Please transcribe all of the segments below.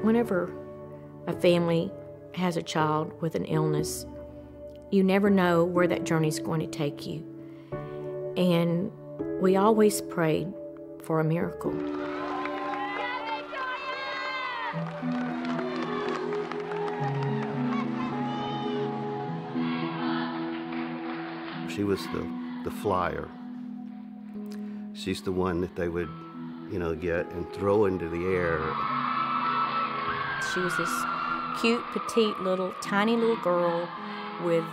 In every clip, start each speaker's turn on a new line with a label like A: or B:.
A: Whenever a family has a child with an illness, you never know where that journey is going to take you. And we always prayed for a miracle.
B: She was the flyer. She's the one that they would, get and throw into the air.
A: She was this cute, petite, tiny little girl with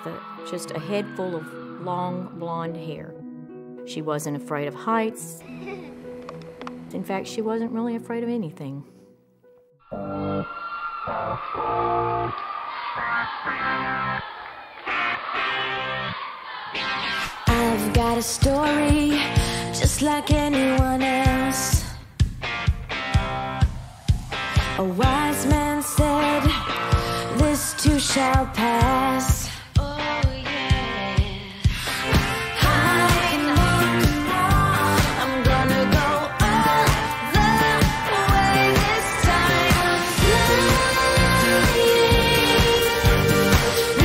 A: just a head full of long, blonde hair. She wasn't afraid of heights. In fact, she wasn't really afraid of anything.
C: I've got a story just like anyone else. A wise man said, this too shall pass. Oh yeah. High and on, I'm gonna go all the way this time. Flying,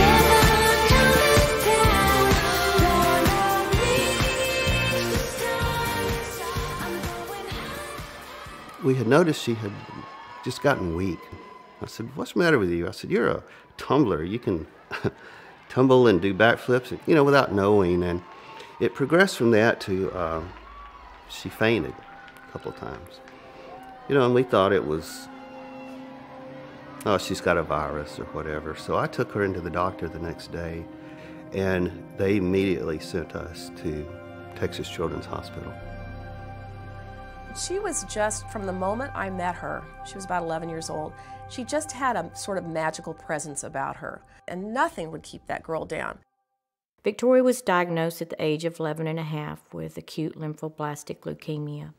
C: never coming down. Gonna reach the stars. I'm going high.
B: We had noticed she had just gotten weak. I said, what's the matter with you? I said, you're a tumbler. You can tumble and do backflips, without knowing. And it progressed from that to she fainted a couple of times. And we thought it was, oh, she's got a virus or whatever. So I took her into the doctor the next day, and they immediately sent us to Texas Children's Hospital.
D: She was just, from the moment I met her, she was about 11 years old, she just had a sort of magical presence about her, and nothing would keep that girl down.
A: Victoria was diagnosed at the age of 11 and a half with acute lymphoblastic leukemia.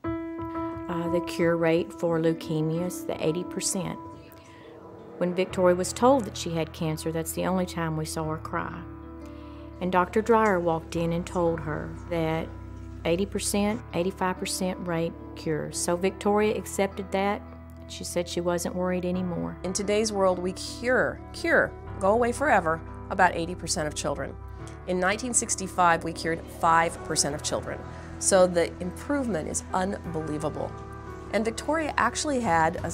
A: The cure rate for leukemia is the 80%. When Victoria was told that she had cancer, that's the only time we saw her cry. And Dr. Dreyer walked in and told her that 80%, 85% rate cure. So Victoria accepted that. She said she wasn't worried anymore.
D: In today's world, we cure, go away forever, about 80% of children. In 1965, we cured 5% of children. So the improvement is unbelievable. And Victoria actually had a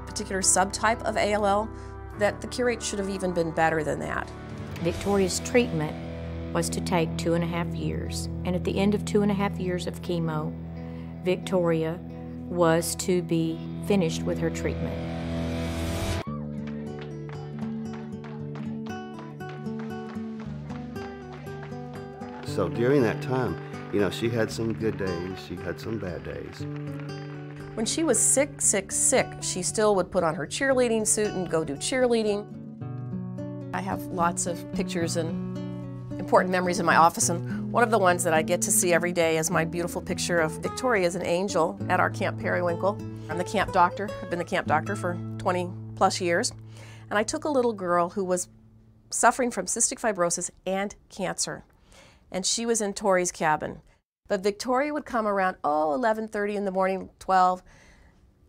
D: particular subtype of ALL that the cure rate should have even been better than that.
A: Victoria's treatment was to take 2.5 years. And at the end of 2.5 years of chemo, Victoria was to be finished with her treatment.
B: So during that time, she had some good days, she had some bad days.
D: When she was sick, she still would put on her cheerleading suit and go do cheerleading. I have lots of pictures and important memories in my office, and one of the ones that I get to see every day is my beautiful picture of Victoria as an angel at our Camp Periwinkle. I'm the camp doctor. I've been the camp doctor for 20 plus years, and I took a little girl who was suffering from cystic fibrosis and cancer, and she was in Tori's cabin. But Victoria would come around, 11:30 in the morning, 12,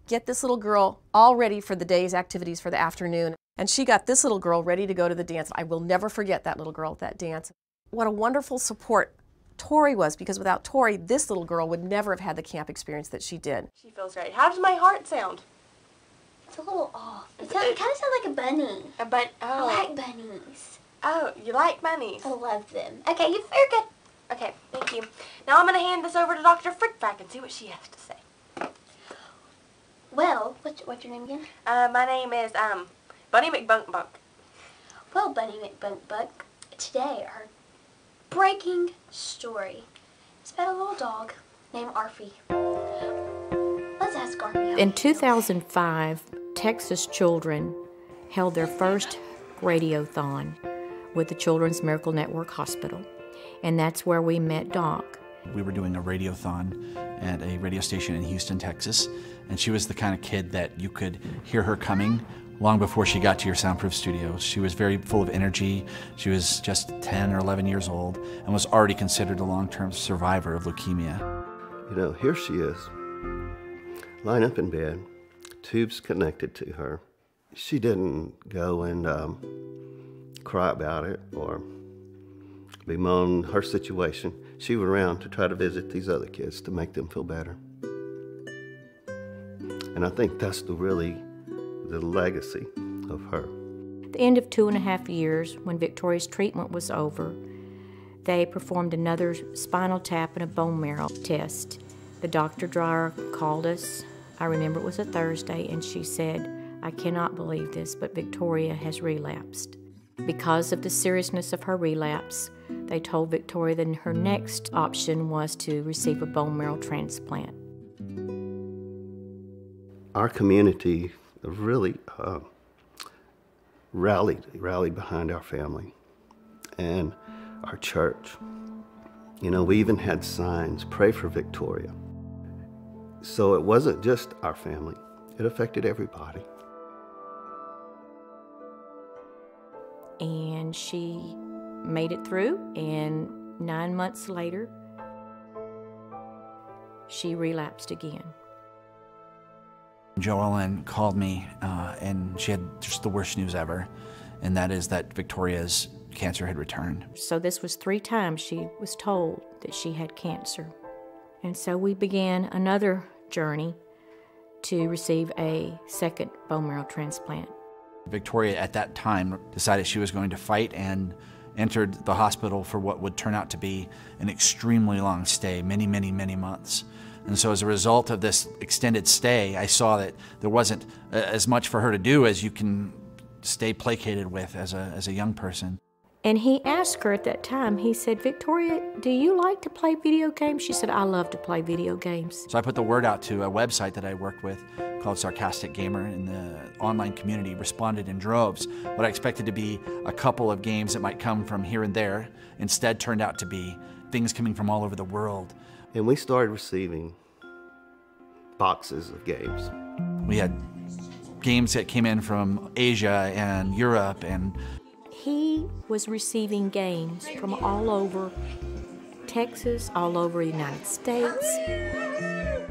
D: get this little girl all ready for the day's activities for the afternoon. And she got this little girl ready to go to the dance. I will never forget that little girl at that dance. What a wonderful support Tori was, because without Tori, this little girl would never have had the camp experience that she did.
E: She feels great. How does my heart sound?
F: It's a little off. It kind of sounds like a bunny.
E: Oh.
F: I like bunnies.
E: Oh, you like bunnies?
F: I love them. Okay, you're good.
E: Okay, thank you. Now I'm going to hand this over to Dr. Frickback and see what she has to say.
F: Well, what's your name again?
E: My name is, Bunny McBunkbunk.
F: Well, Bunny McBunkbunk, today our breaking story is about a little dog named Arfie. Let's ask Arfie how
A: In 2005, Texas children held their first radiothon with the Children's Miracle Network Hospital, and that's where we met Doc.
G: We were doing a radiothon at a radio station in Houston, Texas, and she was the kind of kid that you could hear her coming long before she got to your soundproof studio. She was very full of energy. She was just 10 or 11 years old and was already considered a long-term survivor of leukemia.
B: Here she is, lying up in bed, tubes connected to her, She didn't go and cry about it or bemoan her situation. She went around to try to visit these other kids to make them feel better. And I think that's really the legacy of her.
A: At the end of 2.5 years, when Victoria's treatment was over, they performed another spinal tap and a bone marrow test. The Dr. Dreyer called us. I remember it was a Thursday, and she said, "I cannot believe this, but Victoria has relapsed." Because of the seriousness of her relapse, they told Victoria that her next option was to receive a bone marrow transplant.
B: Our community really rallied behind our family and our church. You know, we even had signs, "Pray for Victoria." So it wasn't just our family, it affected everybody.
A: And she made it through, and 9 months later, she relapsed again.
G: Joellen called me, and she had just the worst news ever, and that is that Victoria's cancer had returned.
A: So this was 3 times she was told that she had cancer. And so we began another journey to receive a second bone marrow transplant.
G: Victoria at that time decided she was going to fight and entered the hospital for what would turn out to be an extremely long stay, many, many, many months. And so as a result of this extended stay, I saw that there wasn't as much for her to do as you can stay placated with as a young person.
A: And he asked her at that time, he said, "Victoria, do you like to play video games?" She said, "I love to play video games."
G: So I put the word out to a website that I worked with called Sarcastic Gamer, and the online community responded in droves. What I expected to be a couple of games that might come from here and there instead turned out to be things coming from all over the world.
B: And we started receiving boxes of games.
G: We had games that came in from Asia and Europe, and
A: He was receiving games from all over Texas, all over the United States.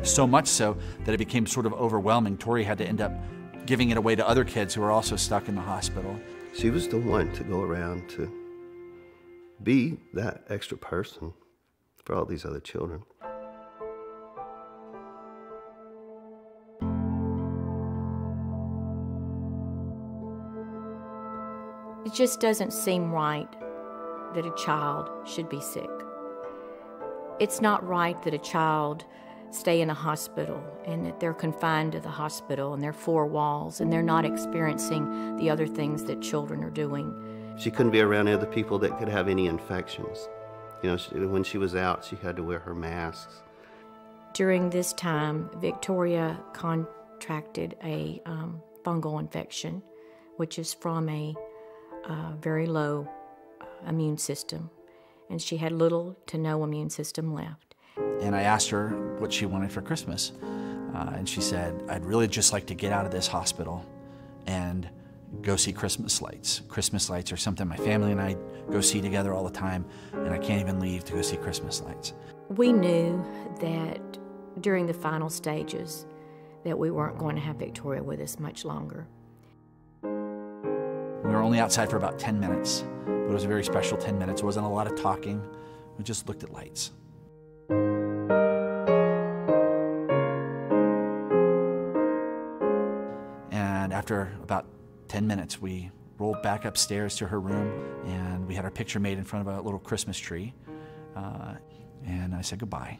G: so much so that it became sort of overwhelming. Tori had to end up giving it away to other kids who were also stuck in the hospital.
B: She was the one to go around to be that extra person for all these other children.
A: It just doesn't seem right that a child should be sick. It's not right that a child stay in a hospital and that they're confined to the hospital and their 4 walls and they're not experiencing the other things that children are doing.
B: She couldn't be around other people that could have any infections. You know, when she was out, she had to wear her masks.
A: During this time, Victoria contracted a fungal infection, which is from a very low immune system, and she had little to no immune system left.
G: And I asked her what she wanted for Christmas, and she said, "I'd really just like to get out of this hospital and go see Christmas lights. Christmas lights are something my family and I go see together all the time, and I can't even leave to go see Christmas lights."
A: We knew that during the final stages that we weren't going to have Victoria with us much longer.
G: We were only outside for about 10 minutes, but it was a very special 10 minutes. It wasn't a lot of talking. We just looked at lights. And after about 10 minutes, we rolled back upstairs to her room, and we had our picture made in front of a little Christmas tree. And I said goodbye.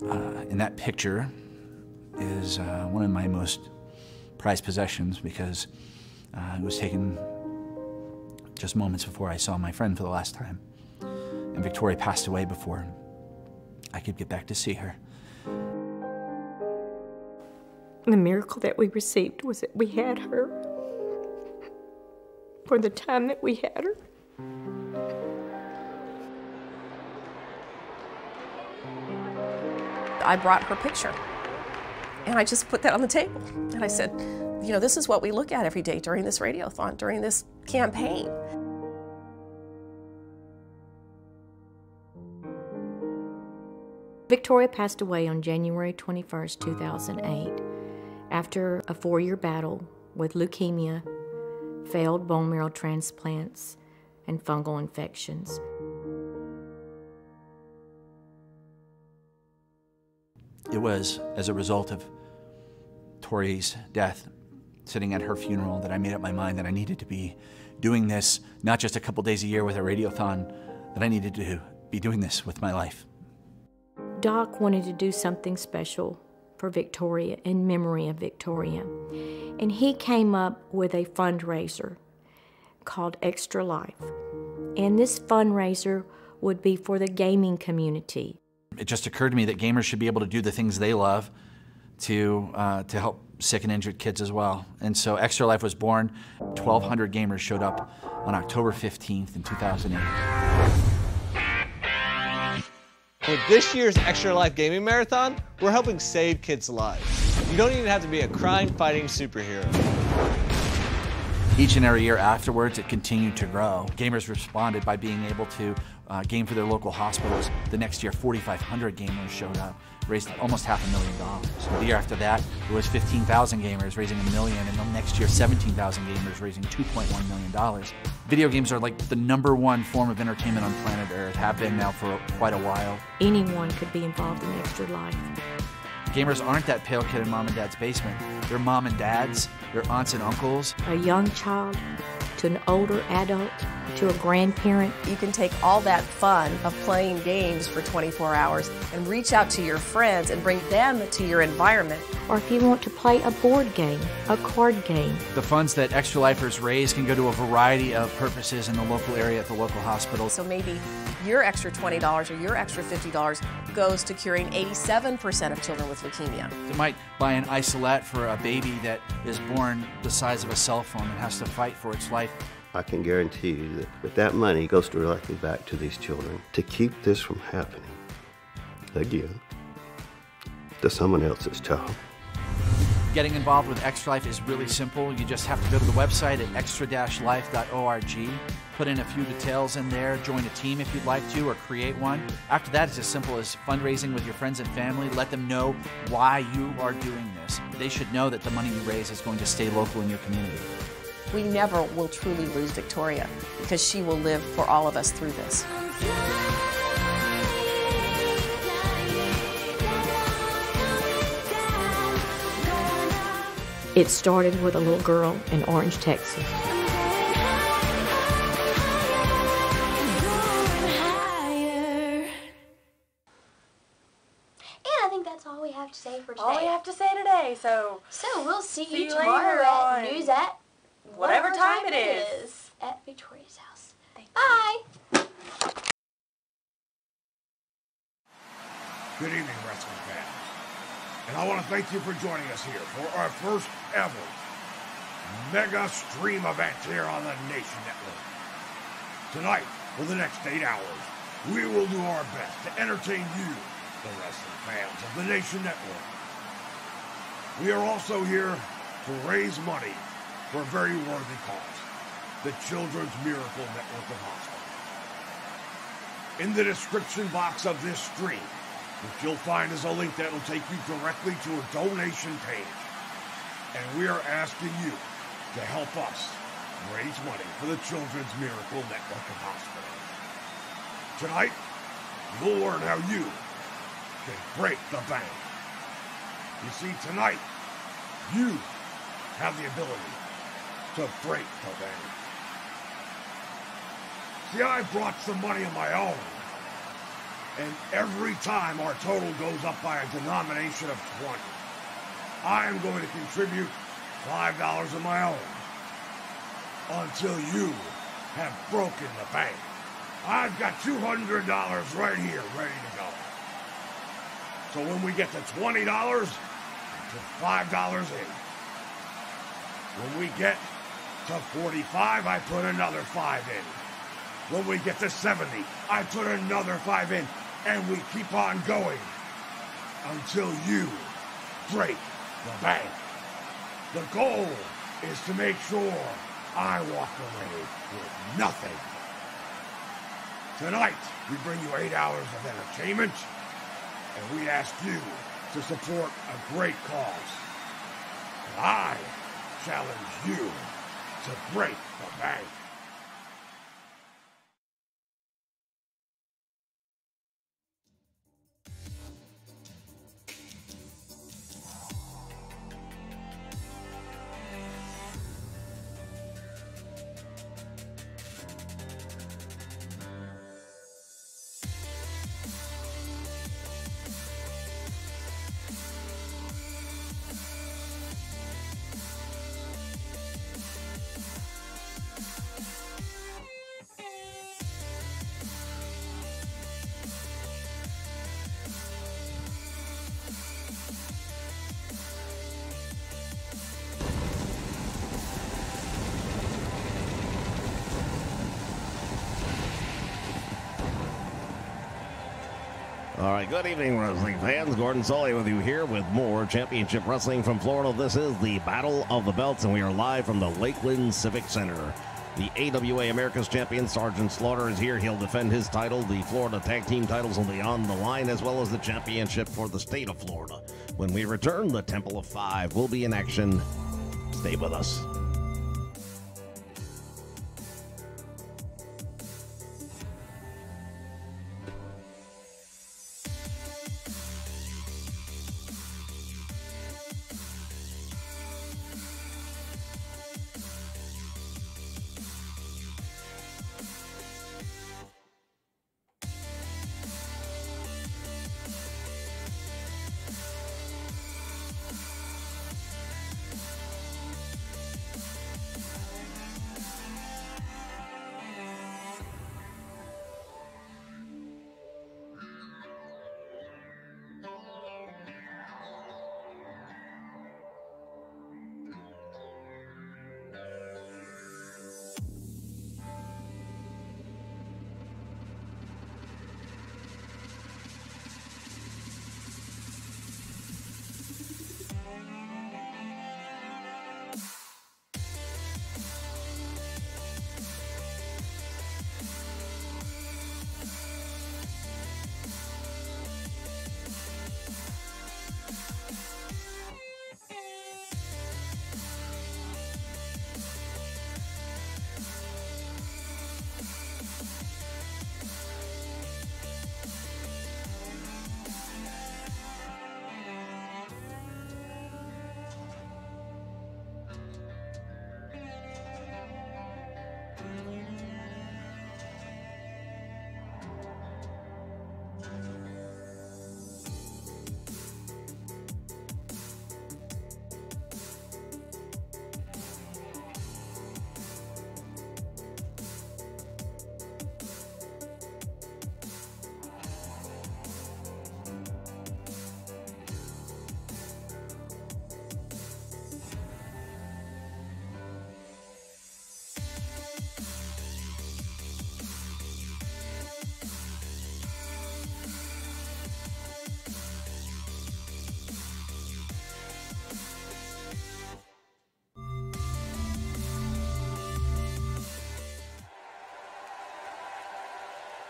G: And that picture is one of my most prized possessions because it was taken just moments before I saw my friend for the last time. And Victoria passed away before I could get back to see her.
A: The miracle that we received was that we had her for the time that we had her.
D: I brought her picture, and I just put that on the table. And I said, you know, this is what we look at every day during this radiothon, during this campaign.
A: Victoria passed away on January 21st, 2008, after a 4-year battle with leukemia, failed bone marrow transplants, and fungal infections.
G: It was as a result of Tori's death, sitting at her funeral, that I made up my mind that I needed to be doing this, not just a couple days a year with a radiothon, that I needed to be doing this with my life.
A: Doc wanted to do something special for Victoria, in memory of Victoria. And he came up with a fundraiser called Extra Life. And this fundraiser would be for the gaming community.
G: It just occurred to me that gamers should be able to do the things they love to help sick and injured kids as well. And so Extra Life was born. 1,200 gamers showed up on October 15th in 2008.
H: With this year's Extra Life Gaming Marathon, we're helping save kids' lives. You don't even have to be a crime-fighting superhero.
G: Each and every year afterwards, it continued to grow. Gamers responded by being able to game for their local hospitals. The next year, 4,500 gamers showed up, raised almost $500,000. The year after that, it was 15,000 gamers raising $1 million, and the next year, 17,000 gamers raising $2.1 million. Video games are like the #1 form of entertainment on planet Earth, have been now for quite a while.
A: Anyone could be involved in Extra Life.
G: Gamers aren't that pale kid in mom and dad's basement. They're mom and dads, they're aunts and uncles.
A: A young child to an older adult to a grandparent.
D: You can take all that fun of playing games for 24 hours and reach out to your friends and bring them to your environment.
A: Or if you want to play a board game, a card game.
G: The funds that Extra Lifers raise can go to a variety of purposes in the local area at the local hospital.
D: So maybe your extra $20 or your extra $50 goes to curing 87% of children with leukemia.
G: They might buy an isolette for a baby that is born the size of a cell phone and has to fight for its life.
B: I can guarantee you that money goes directly back to these children to keep this from happening again to someone else's child.
G: Getting involved with Extra Life is really simple. You just have to go to the website at extra-life.org, put in a few details in there, join a team if you'd like to, or create one. After that, it's as simple as fundraising with your friends and family. Let them know why you are doing this. They should know that the money you raise is going to stay local in your community.
D: We never will truly lose Victoria because she will live for all of us through this.
A: It started with a little girl in Orange, Texas.
F: I think that's all we have to say for today.
E: All we have to say today, so
F: we'll see
E: See
F: you
E: you
F: tomorrow
E: later
F: at
E: on
F: news at
E: whatever time it is.
F: at Victoria's house. Bye.
I: Good evening, wrestling fans. And I want to thank you for joining us here for our first ever mega stream event here on the Nation Network. Tonight, for the next 8 hours, we will do our best to entertain you, the wrestling fans of the Nation Network. We are also here to raise money for a very worthy cause, the Children's Miracle Network of Hospitals. In the description box of this stream, which you'll find is a link that will take you directly to a donation page. And we are asking you to help us raise money for the Children's Miracle Network of Hospitals. Tonight, you'll learn how you can break the bank. You see, tonight, you have the ability to break the bank. See, I brought some money of my own. And every time our total goes up by a denomination of 20, I am going to contribute $5 of my own until you have broken the bank. I've got $200 right here, ready to go. So when we get to $20, I put $5 in. When we get to 45, I put another 5 in. When we get to 70, I put another 5 in. And we keep on going until you break the bank. The goal is to make sure I walk away with nothing. Tonight, we bring you 8 hours of entertainment, and we ask you to support a great cause. And I challenge you to break the bank.
J: All right, good evening, wrestling fans. Gordon Sully with you here with more Championship Wrestling from Florida. This is the Battle of the Belts, and we are live from the Lakeland Civic Center. The AWA America's Champion, Sergeant Slaughter, is here. He'll defend his title. The Florida Tag Team titles will be on the line, as well as the championship for the state of Florida. When we return, the Temple of Five will be in action. Stay with us.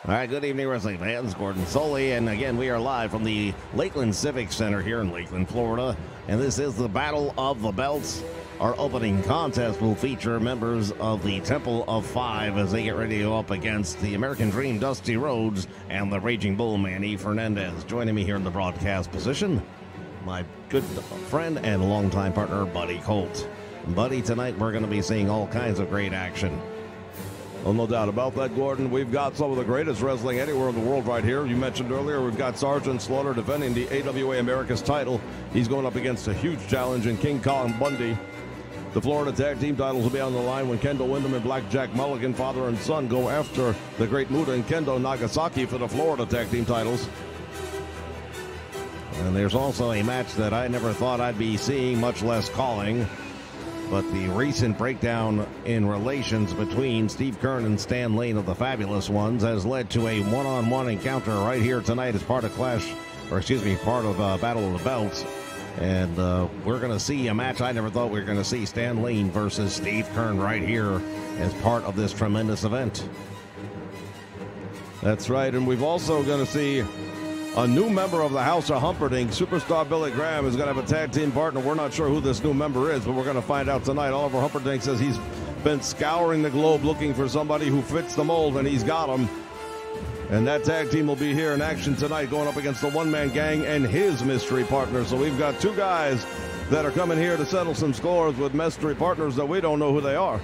J: All right, good evening, wrestling fans. Gordon Sully, and again, we are live from the Lakeland Civic Center here in Lakeland, Florida, and this is the Battle of the Belts. Our opening contest will feature members of the Temple of Five as they get ready to go up against the American Dream, Dusty Rhodes, and the Raging Bull, Manny Fernandez. Joining me here in the broadcast position, my good friend and longtime partner, Buddy Colt. Buddy, tonight we're going to be seeing all kinds of great action.
K: Well, no doubt about that, Gordon. We've got some of the greatest wrestling anywhere in the world right here. You mentioned earlier we've got Sergeant Slaughter defending the AWA America's title. He's going up against a huge challenge in King Kong Bundy. The Florida Tag Team titles will be on the line when Kendo Windham and Blackjack Mulligan, father and son, go after the Great Muta and Kendo Nagasaki for the Florida Tag Team titles.
J: And there's also a match that I never thought I'd be seeing, much less calling. But the recent breakdown in relations between Steve Keirn and Stan Lane of the Fabulous Ones has led to a one-on-one encounter right here tonight as part of part of Battle of the Belts. And we're going to see a match I never thought we were going to see, Stan Lane versus Steve Keirn right here as part of this tremendous event.
K: That's right, and we've also going to see A new member of the House of Humperdinck, Superstar Billy Graham, is going to have a tag team partner. We're not sure who this new member is, but we're going to find out tonight. Oliver Humperdinck says he's been scouring the globe looking for somebody who fits the mold, and he's got him. And that tag team will be here in action tonight, going up against the one-man gang and his mystery partner. So we've got two guys that are coming here to settle some scores with mystery partners that we don't know who they are.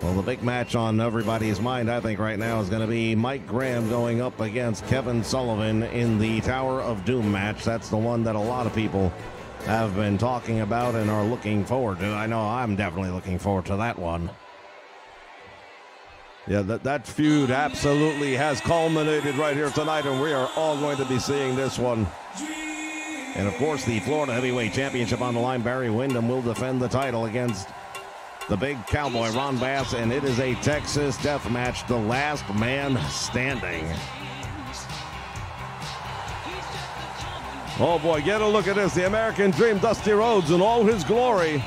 J: Well, the big match on everybody's mind, I think, right now is going to be Mike Graham going up against Kevin Sullivan in the Tower of Doom match. That's the one that a lot of people have been talking about and are looking forward to. I know I'm definitely looking forward to that one.
K: Yeah, that feud absolutely has culminated right here tonight, and we are all going to be seeing this one.
J: And, of course, the Florida Heavyweight Championship on the line. Barry Windham will defend the title against the big cowboy, Ron Bass, and it is a Texas death match, the last man standing.
K: Oh, boy, get a look at this. The American Dream, Dusty Rhodes, in all his glory.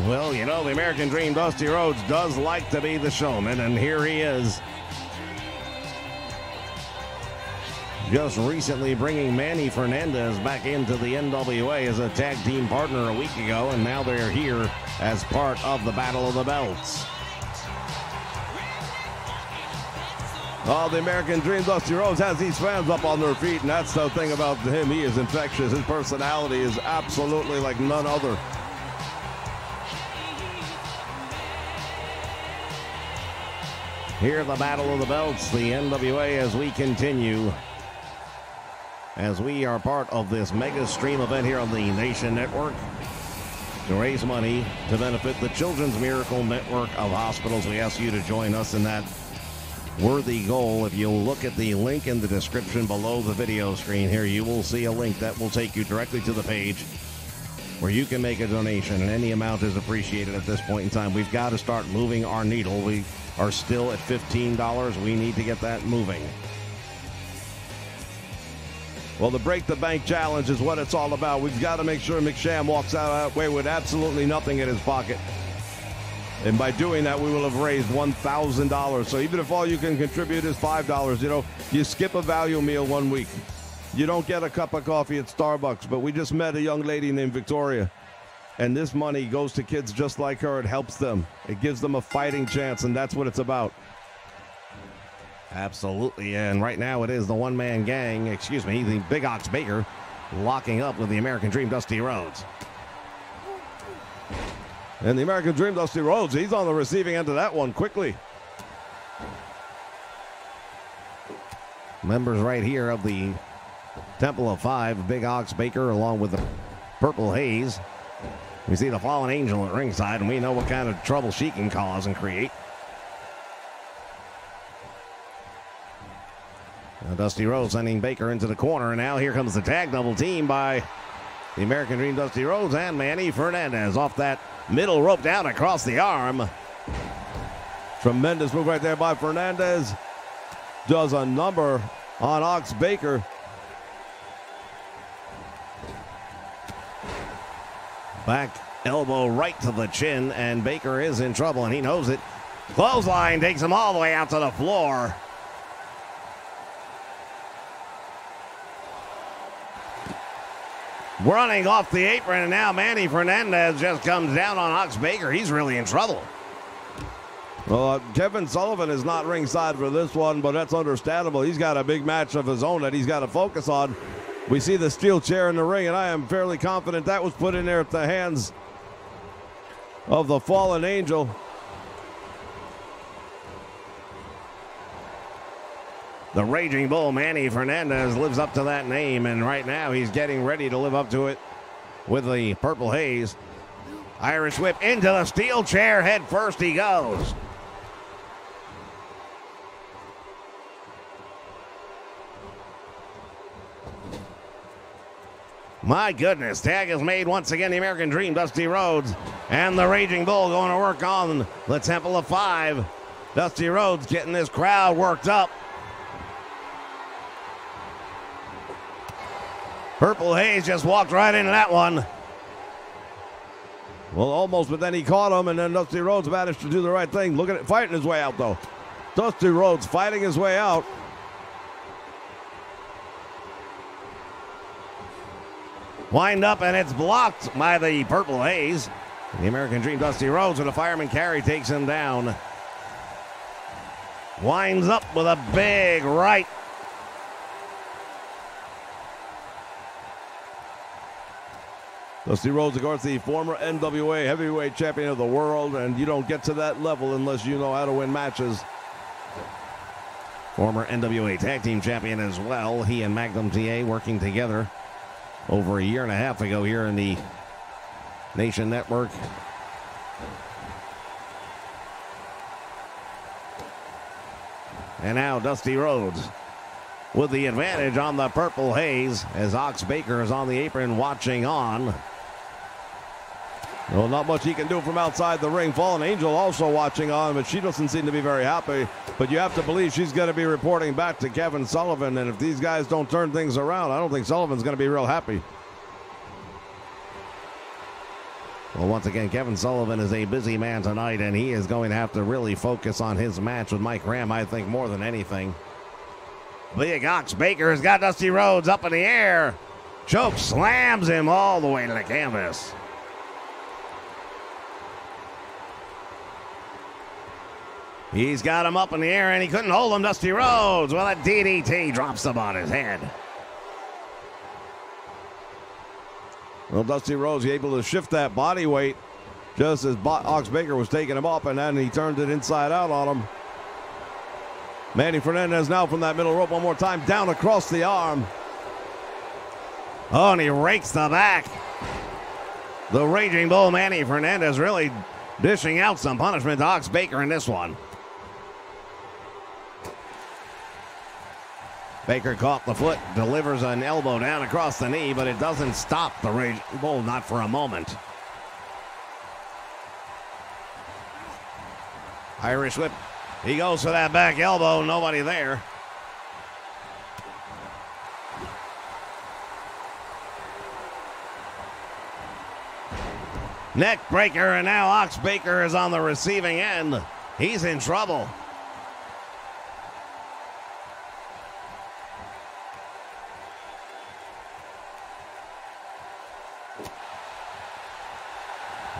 J: Well, you know, the American Dream, Dusty Rhodes, does like to be the showman, and here he is. Just recently bringing Manny Fernandez back into the NWA as a tag team partner a week ago, and now they're here as part of the Battle of the Belts.
K: Oh, the American Dream, Dusty Rhodes, has these fans up on their feet, and that's the thing about him. He is infectious. His personality is absolutely like none other.
J: Here, the Battle of the Belts, the NWA, as we continue. As we are part of this mega stream event here on the Nation Network to raise money to benefit the Children's Miracle Network of Hospitals. We ask you to join us in that worthy goal. If you'll look at the link in the description below the video screen here, you will see a link that will take you directly to the page where you can make a donation, and any amount is appreciated at this point in time. We've got to start moving our needle. We are still at $15. We need to get that moving.
K: Well, the Break the Bank Challenge is what it's all about. We've got to make sure McSham walks out that way with absolutely nothing in his pocket. And by doing that, we will have raised $1,000. So even if all you can contribute is $5, you know, you skip a value meal 1 week. You don't get a cup of coffee at Starbucks, but we just met a young lady named Victoria. And this money goes to kids just like her. It helps them. It gives them a fighting chance, and that's what it's about.
J: Absolutely, and right now it is the one-man gang, the Big Ox Baker, locking up with the American Dream, Dusty Rhodes.
K: And the American Dream, Dusty Rhodes, he's on the receiving end of that one quickly.
J: Members right here of the Temple of Five, Big Ox Baker, along with the Purple Haze. We see the Fallen Angel at ringside, and we know what kind of trouble she can cause and create. Now Dusty Rhodes sending Baker into the corner, and now here comes the tag double team by the American Dream, Dusty Rhodes, and Manny Fernandez off that middle rope down across the arm.
K: Tremendous move right there by Fernandez. Does a number on Ox Baker.
J: Back elbow right to the chin, and Baker is in trouble, and he knows it. Clothesline takes him all the way out to the floor. Running off the apron, and now Manny Fernandez just comes down on Ox Baker. He's really in trouble.
K: Well, Kevin Sullivan is not ringside for this one, but that's understandable. He's got a big match of his own that he's got to focus on. We see the steel chair in the ring, and I am fairly confident that was put in there at the hands of the Fallen Angel.
J: The Raging Bull, Manny Fernandez, lives up to that name, and right now he's getting ready to live up to it with the Purple Haze. Irish whip into the steel chair, head first he goes. My goodness, tag is made once again. The American Dream, Dusty Rhodes, and the Raging Bull going to work on the Temple of Five. Dusty Rhodes getting this crowd worked up. Purple Haze just walked right into that one.
K: Well, almost, but then he caught him, and then Dusty Rhodes managed to do the right thing. Look at it, fighting his way out, though. Dusty Rhodes fighting his way out.
J: Wind up, and it's blocked by the Purple Haze. The American Dream, Dusty Rhodes, with a fireman carry, takes him down. Winds up with a big right.
K: Dusty Rhodes, of course, the former NWA heavyweight champion of the world, and you don't get to that level unless you know how to win matches.
J: Former NWA tag team champion as well. He and Magnum TA working together over a year and a half ago here in the Nation Network. And now Dusty Rhodes with the advantage on the Purple Haze as Ox Baker is on the apron watching on.
K: Well, not much he can do from outside the ring. Fallen Angel also watching on, but she doesn't seem to be very happy. But you have to believe she's going to be reporting back to Kevin Sullivan, and if these guys don't turn things around, I don't think Sullivan's going to be real happy.
J: Well, once again, Kevin Sullivan is a busy man tonight, and he is going to have to really focus on his match with Mike Ram, I think, more than anything. Big Ox Baker has got Dusty Rhodes up in the air. Choke slams him all the way to the canvas. He's got him up in the air, and he couldn't hold him. Dusty Rhodes, well, a DDT drops him on his head.
K: Well, Dusty Rhodes able to shift that body weight just as Ox Baker was taking him up, and then he turned it inside out on him. Manny Fernandez now from that middle rope one more time, down across the arm.
J: Oh, and he rakes the back. The Raging Bull, Manny Fernandez, really dishing out some punishment to Ox Baker in this one. Baker caught the foot, delivers an elbow down across the knee, but it doesn't stop the Raging Bull, not for a moment. Irish whip. He goes for that back elbow, nobody there. Neck breaker, and now Ox Baker is on the receiving end. He's in trouble.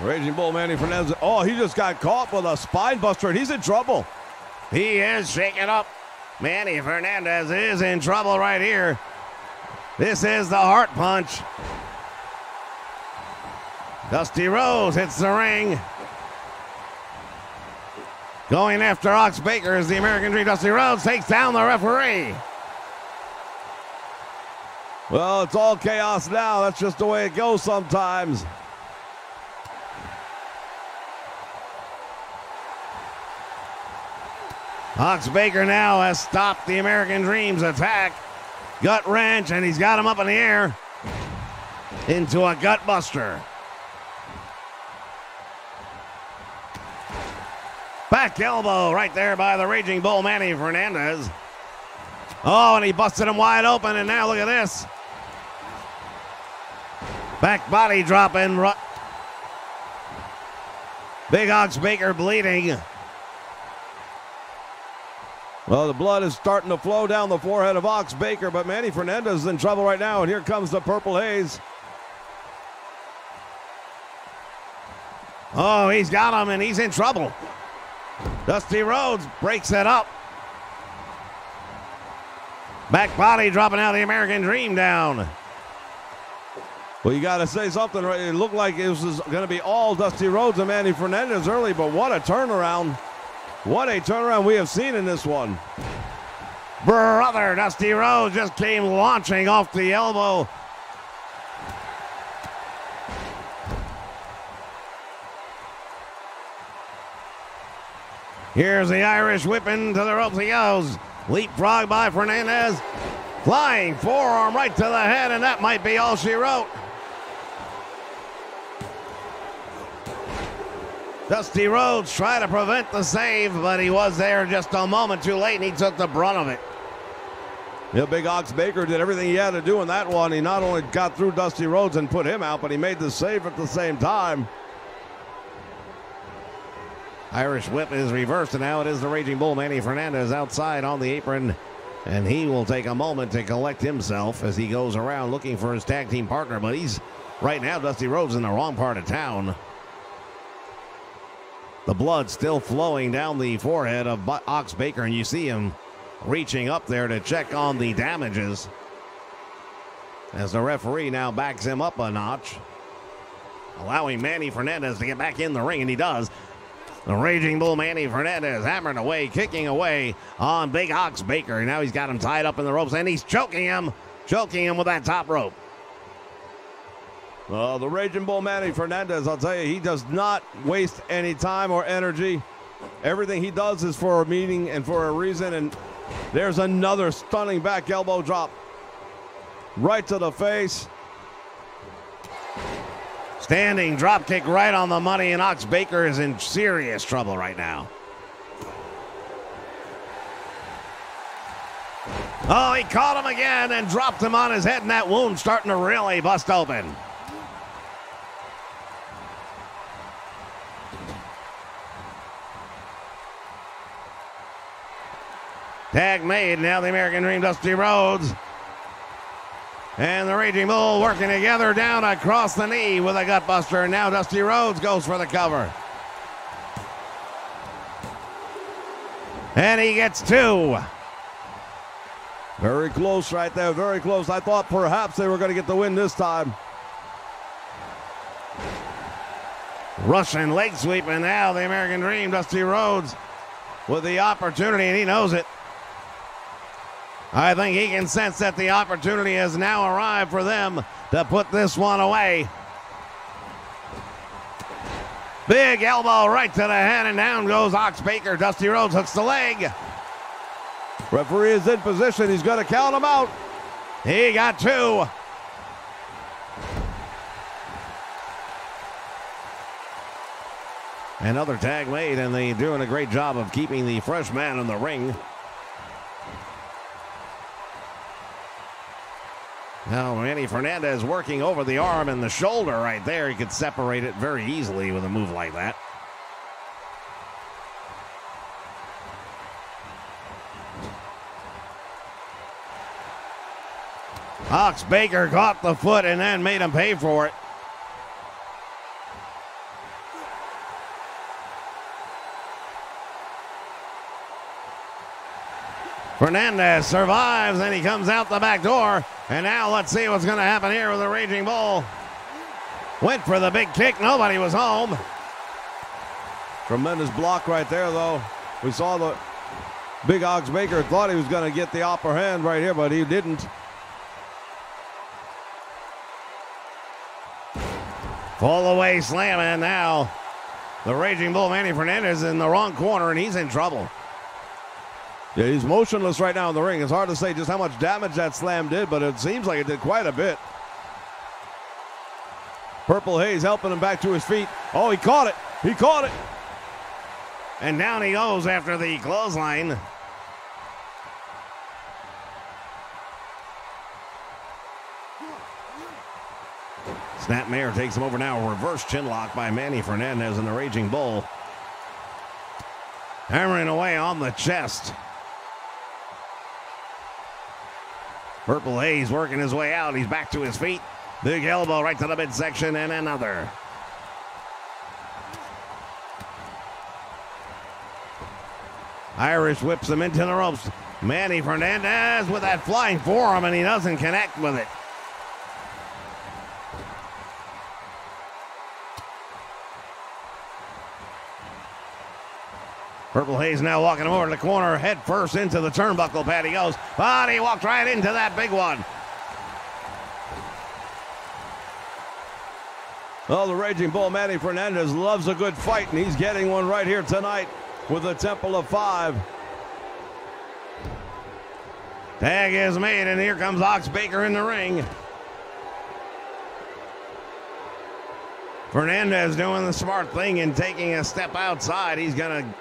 K: Raging Bull Manny Fernandez. Oh, he just got caught with a spine buster, and he's in trouble.
J: He is shaken up. Manny Fernandez is in trouble right here. This is the heart punch. Dusty Rhodes hits the ring. Going after Ox Baker as the American Dream. Dusty Rhodes takes down the referee.
K: Well, it's all chaos now. That's just the way it goes sometimes.
J: Ox Baker now has stopped the American Dream's attack. Gut wrench, and he's got him up in the air into a gut buster. Back elbow right there by the Raging Bull, Manny Fernandez. Oh, and he busted him wide open, and now look at this. Back body dropping. Big Ox Baker bleeding.
K: Well, the blood is starting to flow down the forehead of Ox Baker, but Manny Fernandez is in trouble right now, and here comes the Purple Haze.
J: Oh, he's got him, and he's in trouble. Dusty Rhodes breaks it up. Back body dropping out the American Dream down.
K: Well, you got to say something, right? It looked like it was going to be all Dusty Rhodes and Manny Fernandez early, but what a turnaround. What a turnaround we have seen in this one.
J: Brother Dusty Rhodes just came launching off the elbow. Here's the Irish whip into the ropes he goes. Leapfrog by Fernandez. Flying forearm right to the head, and that might be all she wrote. Dusty Rhodes tried to prevent the save, but he was there just a moment too late, and he took the brunt of it.
K: Yeah, Big Ox Baker did everything he had to do in that one. He not only got through Dusty Rhodes and put him out, but he made the save at the same time.
J: Irish whip is reversed, and now it is the Raging Bull, Manny Fernandez, outside on the apron And he will take a moment to collect himself as he goes around looking for his tag team partner. But he's right now, Dusty Rhodes, in the wrong part of town. The blood still flowing down the forehead of Ox Baker, and you see him reaching up there to check on the damages as the referee now backs him up a notch, allowing Manny Fernandez to get back in the ring, and he does. The Raging Bull Manny Fernandez hammering away, kicking away on Big Ox Baker. Now he's got him tied up in the ropes, and he's choking him with that top rope.
K: The Raging Bull Manny Fernandez, I'll tell you, he does not waste any time or energy. Everything he does is for a meaning and for a reason, and there's another stunning back elbow drop right to the face.
J: Standing drop kick right on the money, and Ox Baker is in serious trouble right now. Oh, he caught him again and dropped him on his head, and that wound starting to really bust open. Tag made, now the American Dream, Dusty Rhodes and the Raging Bull working together down across the knee with a gutbuster, and now Dusty Rhodes goes for the cover. And he gets two.
K: Very close right there, very close. I thought perhaps they were going to get the win this time.
J: Russian leg sweep, and now the American Dream, Dusty Rhodes, with the opportunity, and he knows it. I think he can sense that the opportunity has now arrived for them to put this one away. Big elbow right to the head, and down goes Ox Baker. Dusty Rhodes hooks the leg.
K: Referee is in position. He's going to count him out.
J: He got two. Another tag made, and they're doing a great job of keeping the fresh man in the ring. Now Manny Fernandez working over the arm and the shoulder right there. He could separate it very easily with a move like that. Ox Baker caught the foot and then made him pay for it. Fernandez survives, and he comes out the back door. And now let's see what's going to happen here with the Raging Bull. Went for the big kick. Nobody was home.
K: Tremendous block right there, though. We saw the Big Ox Baker thought he was going to get the upper hand right here, but he didn't.
J: Fall away slam, and now the Raging Bull Manny Fernandez in the wrong corner, and he's in trouble.
K: Yeah, he's motionless right now in the ring. It's hard to say just how much damage that slam did, but it seems like it did quite a bit. Purple Haze helping him back to his feet. Oh, he caught it. He caught it.
J: And down he goes after the clothesline. Snapmare takes him over now. Reverse chinlock by Manny Fernandez and the Raging Bull. Hammering away on the chest. Purple Haze working his way out. He's back to his feet. Big elbow right to the midsection, and another. Irish whips him into the ropes. Manny Fernandez with that flying forearm, and he doesn't connect with it. Purple Haze now walking him over to the corner, head first into the turnbuckle pad he goes. But he walked right into that big one.
K: Well, the Raging Bull Manny Fernandez loves a good fight, and he's getting one right here tonight with the Temple of Five.
J: Tag is made, and here comes Ox Baker in the ring. Fernandez doing the smart thing and taking a step outside. He's going to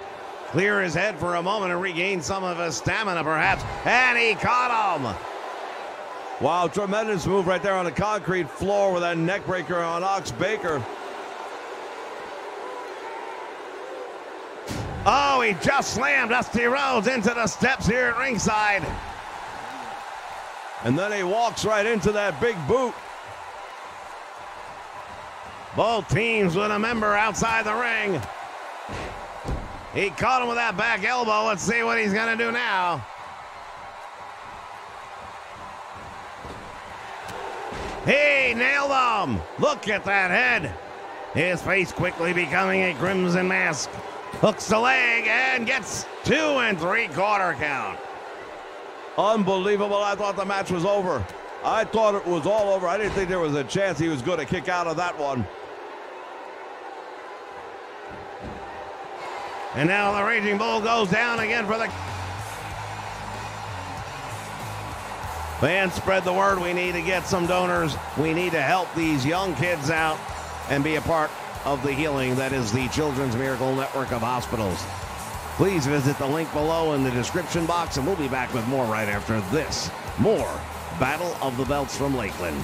J: clear his head for a moment and regain some of his stamina, perhaps. And he caught him.
K: Wow, tremendous move right there on the concrete floor with that neck breaker on Ox Baker.
J: Oh, he just slammed Dusty Rhodes into the steps here at ringside.
K: And then he walks right into that big boot.
J: Both teams with a member outside the ring. He caught him with that back elbow. Let's see what he's going to do now. He nailed him. Look at that head. His face quickly becoming a crimson mask. Hooks the leg and gets 2 3/4 count.
K: Unbelievable. I thought the match was over. I thought it was all over. I didn't think there was a chance he was going to kick out of that one.
J: And now the Raging Bull goes down again for the... Fans, spread the word. We need to get some donors. We need to help these young kids out and be a part of the healing that is the Children's Miracle Network of Hospitals. Please visit the link below in the description box, and we'll be back with more right after this. More Battle of the Belts from Lakeland.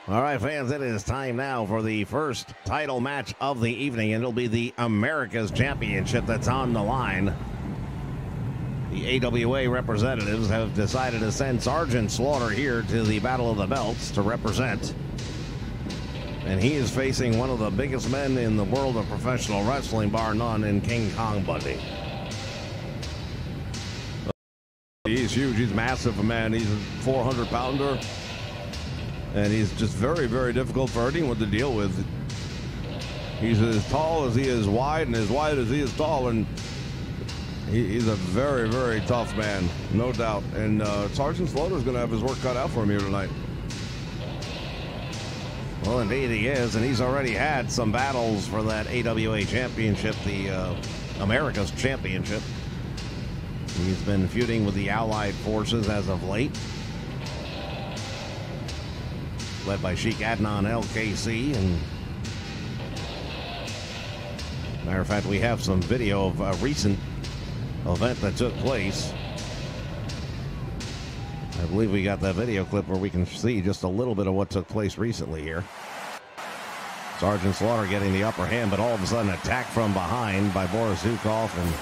J: All right, fans, it is time now for the first title match of the evening, and it'll be the America's Championship that's on the line. The AWA representatives have decided to send Sergeant Slaughter here to the Battle of the Belts to represent. And he is facing one of the biggest men in the world of professional wrestling, bar none, in King Kong Bundy.
K: He's huge. He's massive, man. He's a 400-pounder. And he's just very, very difficult for anyone to deal with. He's as tall as he is wide, and as wide as he is tall, and he's a very, very tough man, no doubt. And Sergeant Slaughter's going to have his work cut out for him here tonight.
J: Well, indeed he is, and he's already had some battles for that AWA Championship, the America's Championship. He's been feuding with the Allied forces as of late, led by Sheik Adnan LKC. And matter of fact, we have some video of a recent event that took place. I believe we got that video clip where we can see just a little bit of what took place recently here. Sergeant Slaughter getting the upper hand, but all of a sudden attack from behind by Boris Zukov, and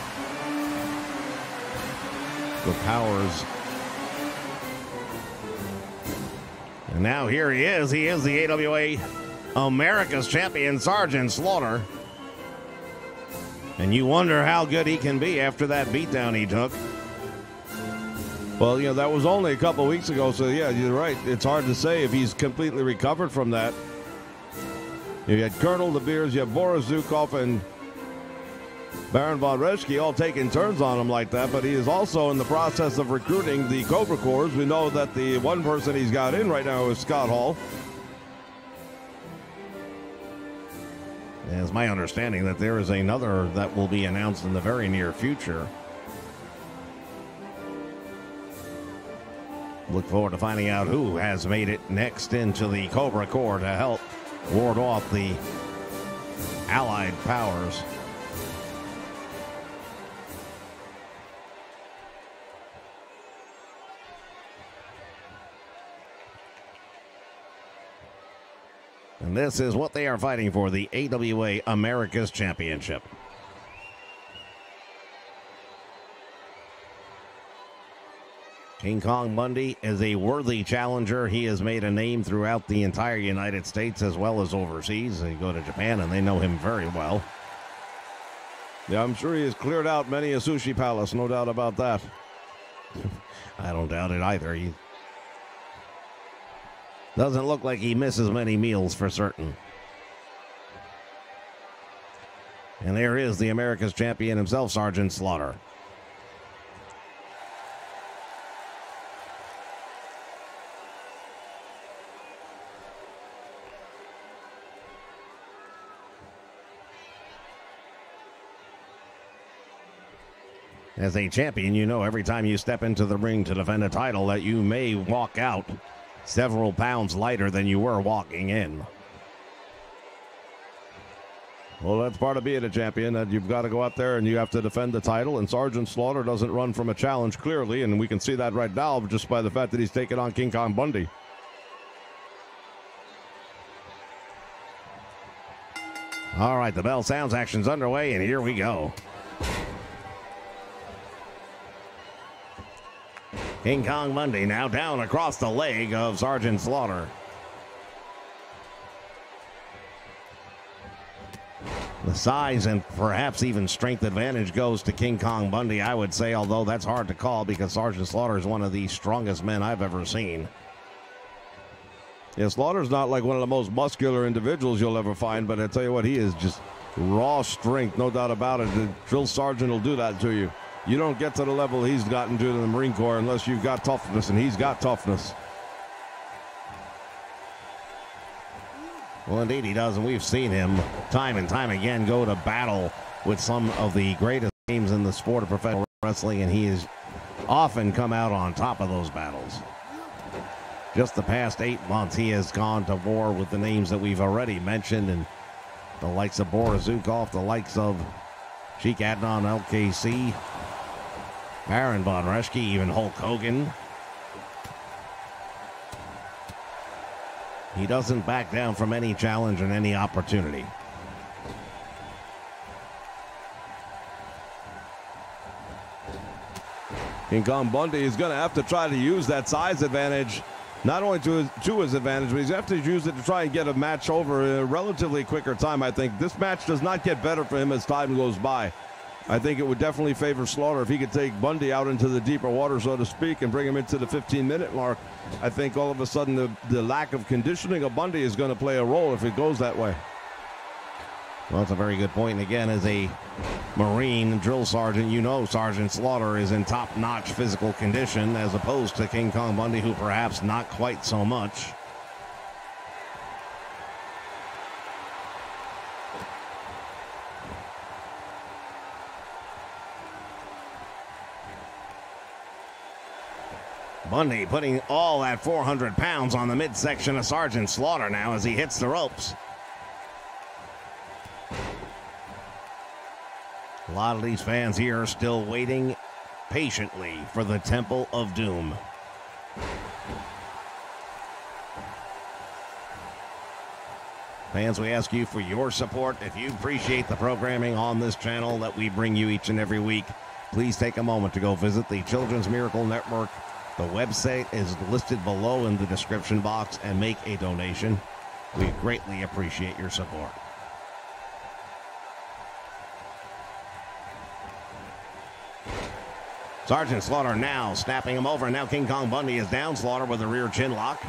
J: the powers. And now here he is. He is the AWA America's champion, Sergeant Slaughter. And you wonder how good he can be after that beatdown he took.
K: Well, you know, that was only a couple weeks ago, so yeah, you're right. It's hard to say if he's completely recovered from that. You had Colonel De Beers, you have Boris Zukov, and Baron von Reschke all taking turns on him like that, but he is also in the process of recruiting the Cobra Corps. We know that the one person he's got in right now is Scott Hall.
J: It's my understanding that there is another that will be announced in the very near future. Look forward to finding out who has made it next into the Cobra Corps to help ward off the Allied powers. And this is what they are fighting for, the AWA America's Championship. King Kong Bundy is a worthy challenger. He has made a name throughout the entire United States as well as overseas. They go to Japan and they know him very well.
K: Yeah, I'm sure he has cleared out many a sushi palace, no doubt about that.
J: I don't doubt it either. He doesn't look like he misses many meals for certain. And there is the America's champion himself, Sergeant Slaughter. As a champion, you know every time you step into the ring to defend a title that you may walk out several pounds lighter than you were walking in.
K: Well, that's part of being a champion, that you've got to go out there and you have to defend the title, and Sergeant Slaughter doesn't run from a challenge clearly, and we can see that right now just by the fact that he's taking on King Kong Bundy.
J: All right, the bell sounds, action's underway, and here we go. King Kong Bundy now down across the leg of Sergeant Slaughter. The size and perhaps even strength advantage goes to King Kong Bundy, I would say, although that's hard to call because Sergeant Slaughter is one of the strongest men I've ever seen.
K: Yeah, Slaughter's not like one of the most muscular individuals you'll ever find, but I tell you what, he is just raw strength, no doubt about it. The drill sergeant will do that to you. You don't get to the level he's gotten to in the Marine Corps unless you've got toughness, and he's got toughness.
J: Well, indeed he does, and we've seen him time and time again go to battle with some of the greatest names in the sport of professional wrestling, and he has often come out on top of those battles. Just the past 8 months, he has gone to war with the names that we've already mentioned, and the likes of Boris Zukov, the likes of Sheik Adnan LKC, Baron Von Reschke, even Hulk Hogan. He doesn't back down from any challenge and any opportunity.
K: King Kong Bundy is going to have to try to use that size advantage, not only to his advantage, but he's going to have to use it to try and get a match over in a relatively quicker time, I think. This match does not get better for him as time goes by. I think it would definitely favor Slaughter if he could take Bundy out into the deeper water, so to speak, and bring him into the 15-minute mark. I think all of a sudden the lack of conditioning of Bundy is going to play a role if it goes that way.
J: Well, that's a very good point. And again, as a Marine drill sergeant, you know Sergeant Slaughter is in top-notch physical condition as opposed to King Kong Bundy, who perhaps not quite so much. Bundy putting all that 400 pounds on the midsection of Sergeant Slaughter now as he hits the ropes. A lot of these fans here are still waiting patiently for the Temple of Doom. Fans, we ask you for your support. If you appreciate the programming on this channel that we bring you each and every week, please take a moment to go visit the Children's Miracle Network. The website is listed below in the description box, and make a donation. We greatly appreciate your support. Sergeant Slaughter now snapping him over. Now King Kong Bundy is down. Slaughter with a rear chin lock.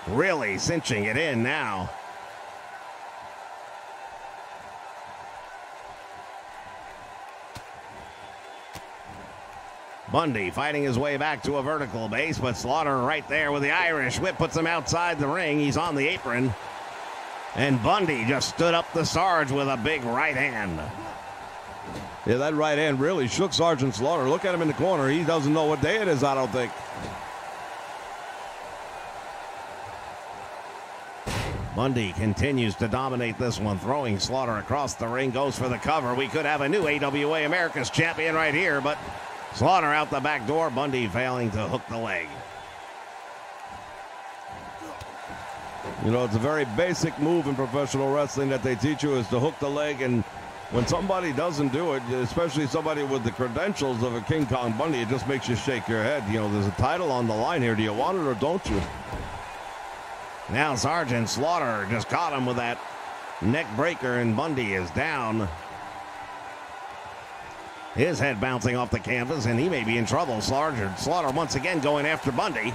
J: Really cinching it in now. Bundy fighting his way back to a vertical base, but Slaughter right there with the Irish whip puts him outside the ring. He's on the apron. And Bundy just stood up the Sarge with a big right hand.
K: Yeah, that right hand really shook Sergeant Slaughter. Look at him in the corner. He doesn't know what day it is, I don't think.
J: Bundy continues to dominate this one, throwing Slaughter across the ring, goes for the cover. We could have a new AWA America's champion right here, but Slaughter out the back door. Bundy failing to hook the leg.
K: You know, it's a very basic move in professional wrestling that they teach you is to hook the leg, and when somebody doesn't do it, especially somebody with the credentials of a King Kong Bundy, it just makes you shake your head. You know, there's a title on the line here. Do you want it or don't you?
J: Now Sergeant Slaughter just caught him with that neck breaker, and Bundy is down. His head bouncing off the canvas, and he may be in trouble. Slaughter once again going after Bundy.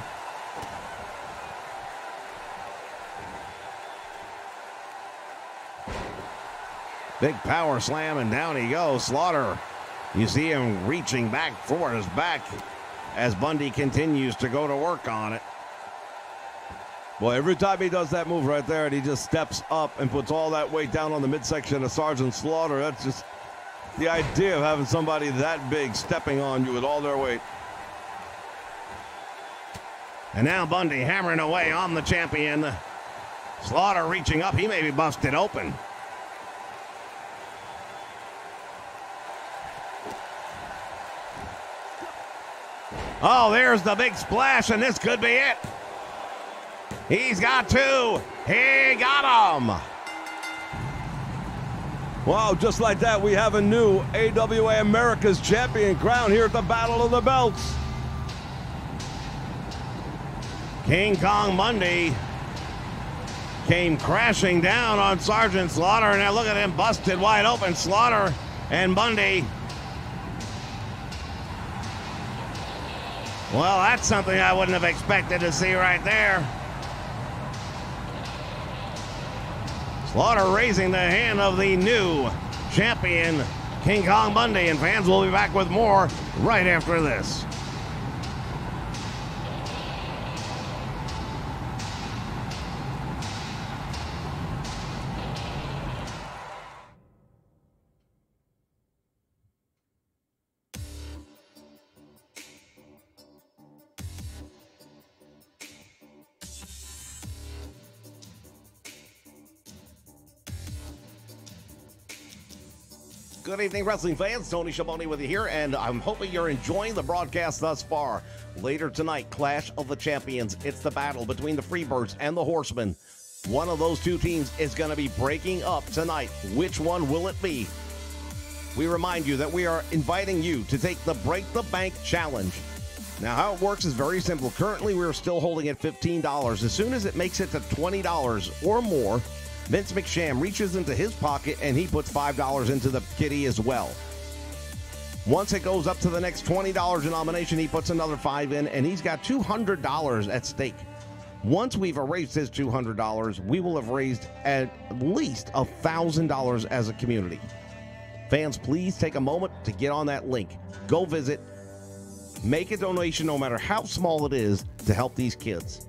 J: Big power slam, and down he goes. Slaughter, you see him reaching back for his back as Bundy continues to go to work on it.
K: Boy, every time he does that move right there and he just steps up and puts all that weight down on the midsection of Sergeant Slaughter, that's just the idea of having somebody that big stepping on you with all their weight.
J: And now Bundy hammering away on the champion. Slaughter reaching up. He may be busted open. Oh, there's the big splash, and this could be it. He's got two. He got him.
K: Wow, just like that, we have a new AWA America's Champion crown here at the Battle of the Belts.
J: King Kong Bundy came crashing down on Sergeant Slaughter, and now look at him busted wide open. Slaughter and Bundy. Well, that's something I wouldn't have expected to see right there. Slaughter raising the hand of the new champion, King Kong Bundy, and fans will be back with more right after this. Good evening, wrestling fans. Tony Schiavone with you here, and I'm hoping you're enjoying the broadcast thus far. Later tonight, Clash of the Champions. It's the battle between the Freebirds and the Horsemen. One of those two teams is going to be breaking up tonight. Which one will it be? We remind you that we are inviting you to take the Break the Bank Challenge. Now, how it works is very simple. Currently, we're still holding at $15. As soon as it makes it to $20 or more, Vince McSham reaches into his pocket and he puts $5 into the kitty as well. Once it goes up to the next $20 denomination, he puts another $5 in, and he's got $200 at stake. Once we've erased his $200, we will have raised at least $1,000 as a community. Fans, please take a moment to get on that link. Go visit, make a donation no matter how small it is to help these kids.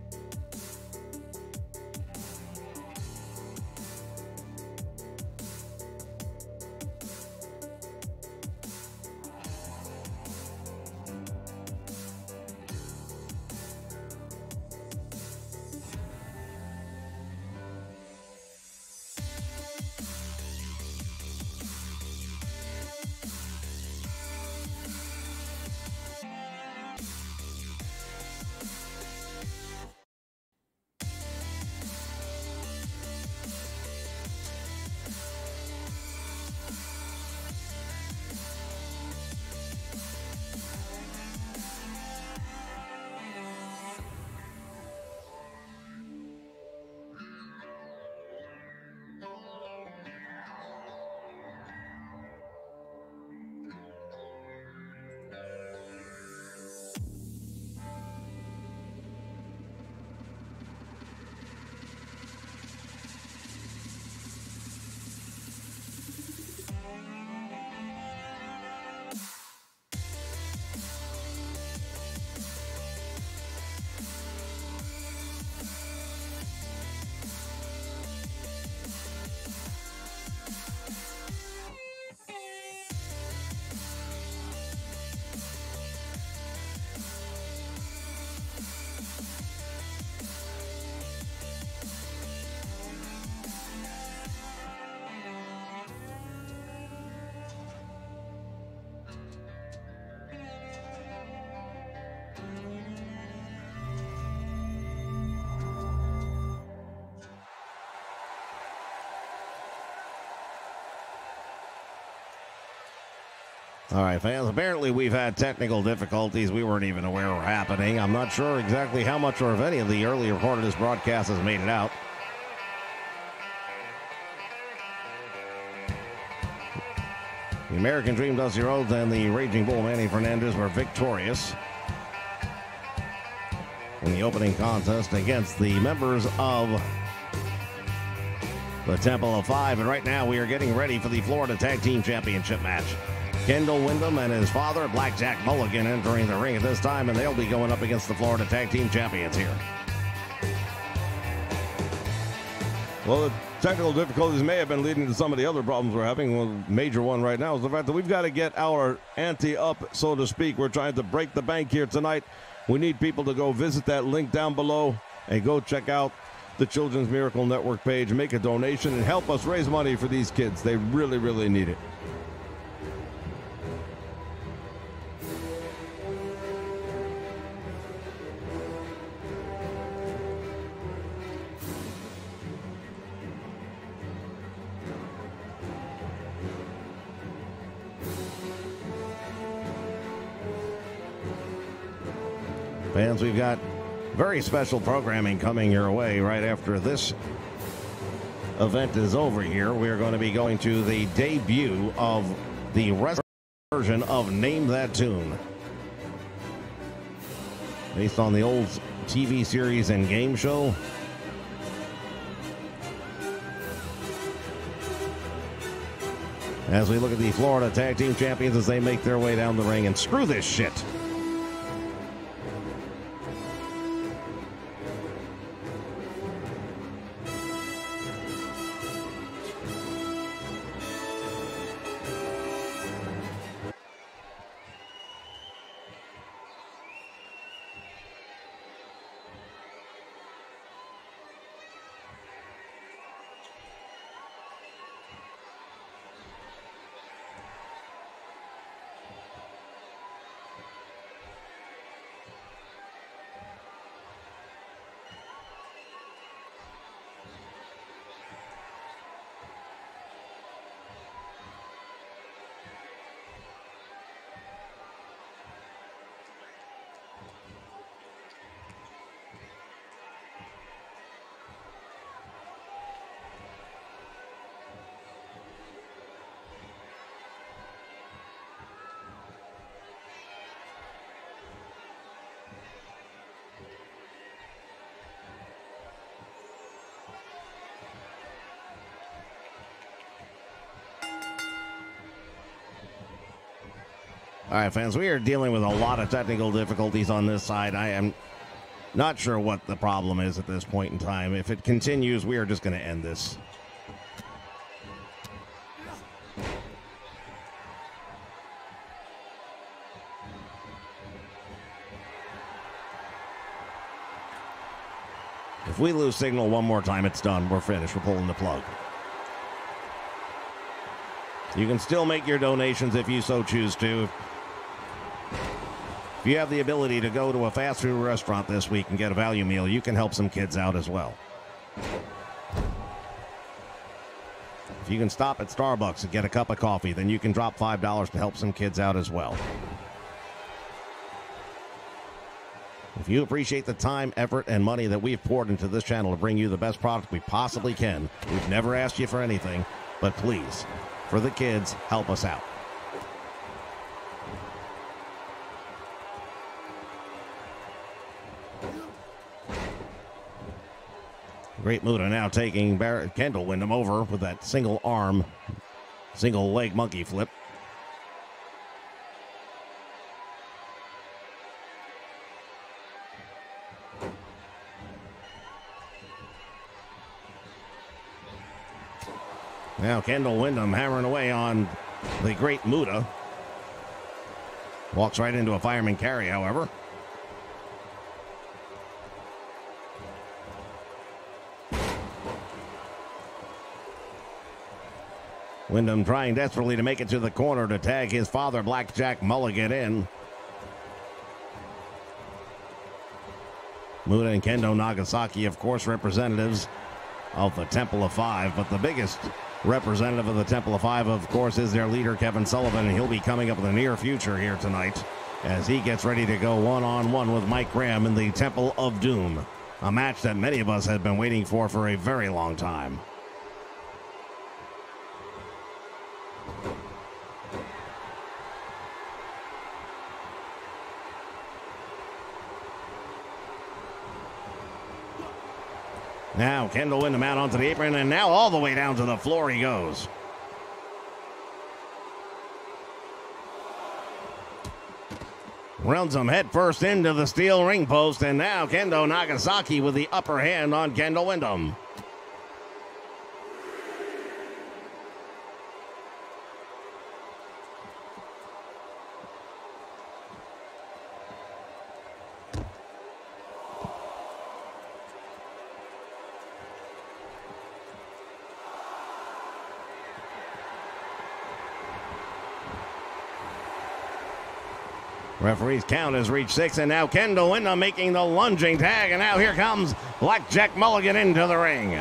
J: All right, fans, apparently we've had technical difficulties we weren't even aware were happening. I'm not sure exactly how much or if any of the earlier part of this broadcast has made it out. The American Dream, Dusty Rhodes, and the Raging Bull, Manny Fernandez, were victorious in the opening contest against the members of the Temple of Five. And right now we are getting ready for the Florida Tag Team Championship match. Kendall Windham and his father, Blackjack Mulligan, entering the ring at this time, and they'll be going up against the Florida Tag Team Champions here.
K: Well, the technical difficulties may have been leading to some of the other problems we're having. One major one right now is the fact that we've got to get our ante up, so to speak. We're trying to break the bank here tonight. We need people to go visit that link down below and go check out the Children's Miracle Network page, make a donation, and help us raise money for these kids. They really, really need it.
J: Fans, we've got very special programming coming your way right after this event is over here. We're going to be going to the debut of the wrestling version of Name That Tune. Based on the old TV series and game show. As we look at the Florida Tag Team Champions as they make their way down the ring, and screw this shit. All right, fans, we are dealing with a lot of technical difficulties on this side. I am not sure what the problem is at this point in time. If it continues, we are just going to end this. If we lose signal one more time, it's done. We're finished. We're pulling the plug. You can still make your donations if you so choose to. If you have the ability to go to a fast food restaurant this week and get a value meal, you can help some kids out as well. If you can stop at Starbucks and get a cup of coffee, then you can drop $5 to help some kids out as well. If you appreciate the time, effort, and money that we've poured into this channel to bring you the best product we possibly can, we've never asked you for anything, but please, for the kids, help us out. Great Muta now taking Kendall Windham over with that single arm, single leg monkey flip. Now Kendall Windham hammering away on the Great Muta. Walks right into a fireman carry, however. Windham trying desperately to make it to the corner to tag his father, Blackjack Mulligan, in. Muta and Kendo Nagasaki, of course, representatives of the Temple of Five, but the biggest representative of the Temple of Five, of course, is their leader, Kevin Sullivan, and he'll be coming up in the near future here tonight as he gets ready to go one-on-one with Mike Graham in the Temple of Doom, a match that many of us have been waiting for a very long time. Now Kendall Windham out onto the apron, and now all the way down to the floor he goes. Runs him head first into the steel ring post, and now Kendo Nagasaki with the upper hand on Kendall Windham. Referee's count has reached 6, and now Kendall Windham making the lunging tag, and now here comes Blackjack Mulligan into the ring.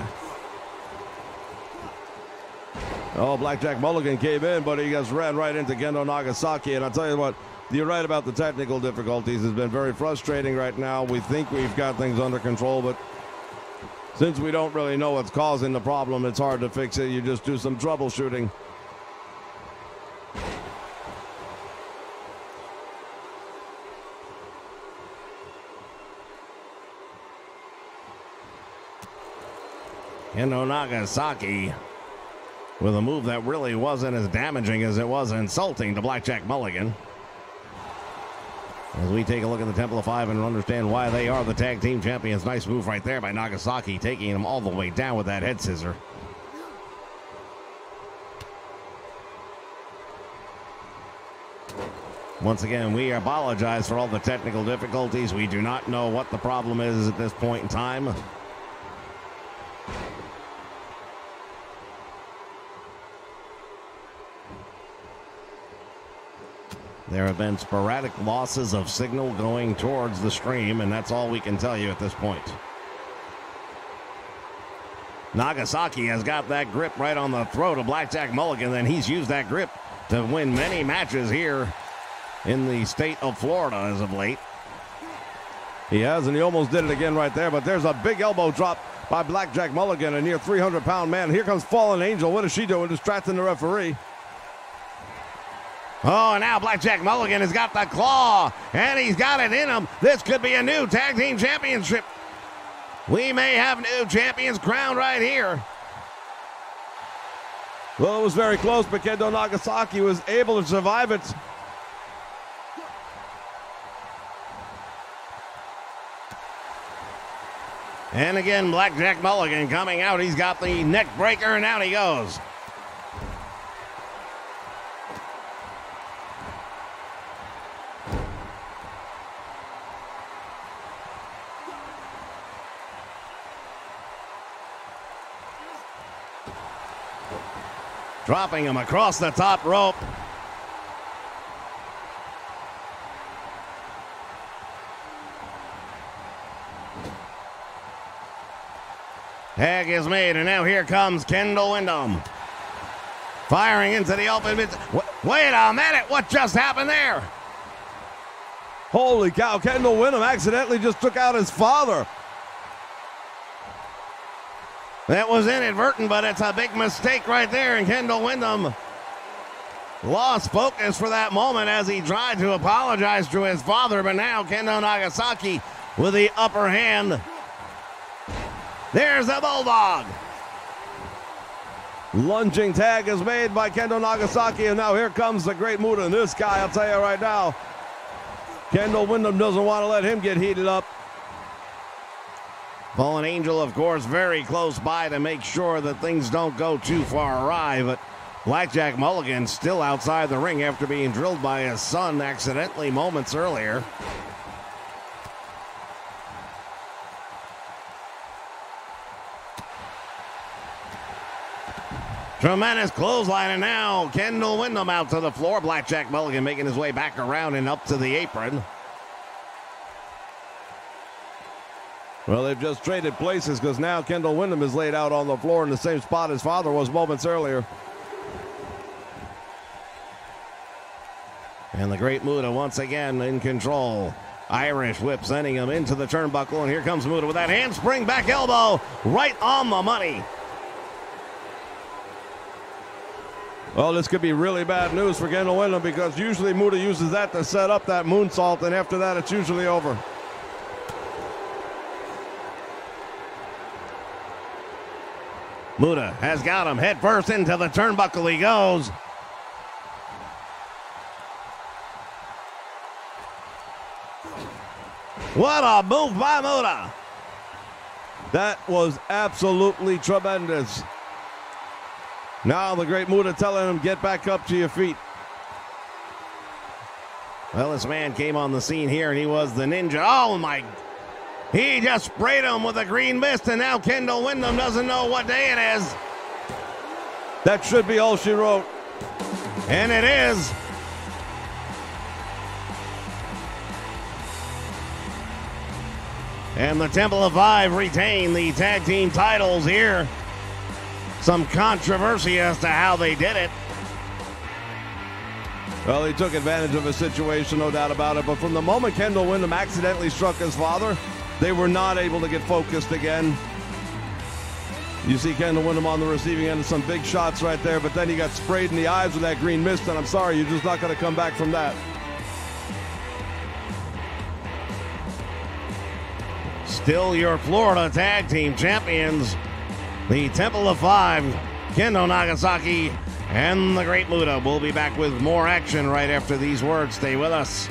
K: Oh, Blackjack Mulligan came in, but he just ran right into Kendo Nagasaki, and I'll tell you what, you're right about the technical difficulties. It's been very frustrating right now. We think we've got things under control, but since we don't really know what's causing the problem, it's hard to fix it. You just do some troubleshooting.
J: Kendo Nagasaki with a move that really wasn't as damaging as it was insulting to Blackjack Mulligan. As we take a look at the Temple of Five and understand why they are the tag team champions. Nice move right there by Nagasaki, taking him all the way down with that head scissor. Once again, we apologize for all the technical difficulties. We do not know what the problem is at this point in time. There have been sporadic losses of signal going towards the stream, and that's all we can tell you at this point. Nagasaki has got that grip right on the throat of Blackjack Mulligan, and he's used that grip to win many matches here in the state of Florida as of late.
K: He has, and he almost did it again right there, but there's a big elbow drop by Blackjack Mulligan, a near 300-pound man. Here comes Fallen Angel. What is she doing? Distracting the referee.
J: Oh, and now Blackjack Mulligan has got the claw, and he's got it in him. This could be a new tag team championship. We may have new champions crowned right here.
K: Well, it was very close, but Kendo Nagasaki was able to survive it.
J: And again, Blackjack Mulligan coming out. He's got the neck breaker, and out he goes. Dropping him across the top rope. Tag is made, and now here comes Kendall Windham. Firing into the open. Wait a minute, what just happened there?
K: Holy cow, Kendall Windham accidentally just took out his father.
J: That was inadvertent, but it's a big mistake right there, and Kendall Windham lost focus for that moment as he tried to apologize to his father, but now Kendo Nagasaki with the upper hand. There's the Bulldog.
K: Lunging tag is made by Kendo Nagasaki, and now here comes the Great Muta. And this guy, I'll tell you right now, Kendall Windham doesn't want to let him get heated up.
J: Fallen Angel, of course, very close by to make sure that things don't go too far awry, but Blackjack Mulligan still outside the ring after being drilled by his son accidentally moments earlier. Tremendous clothesline, and now Kendall Windham out to the floor. Blackjack Mulligan making his way back around and up to the apron.
K: Well, they've just traded places because now Kendall Windham is laid out on the floor in the same spot his father was moments earlier.
J: And the Great Muta once again in control. Irish whip sending him into the turnbuckle, and here comes Muta with that handspring back elbow right on the money.
K: Well, this could be really bad news for Kendall Windham because usually Muta uses that to set up that moonsault, and after that it's usually over.
J: Muta has got him head first into the turnbuckle he goes. What a move by Muta.
K: That was absolutely tremendous. Now the Great Muta telling him, get back up to your feet.
J: Well, this man came on the scene here, and he was the ninja. Oh, my. He just sprayed him with a green mist, and now Kendall Windham doesn't know what day it is.
K: That should be all she wrote.
J: And it is. And the Temple of Five retain the tag team titles here. Some controversy as to how they did it.
K: Well, he took advantage of a situation, no doubt about it. But from the moment Kendall Windham accidentally struck his father, they were not able to get focused again. You see Kendall Windham on the receiving end of some big shots right there, but then he got sprayed in the eyes with that green mist, and I'm sorry, you're just not going to come back from that.
J: Still your Florida Tag Team Champions, the Temple of Five, Kendo Nagasaki, and the Great Muta. We'll be back with more action right after these words. Stay with us.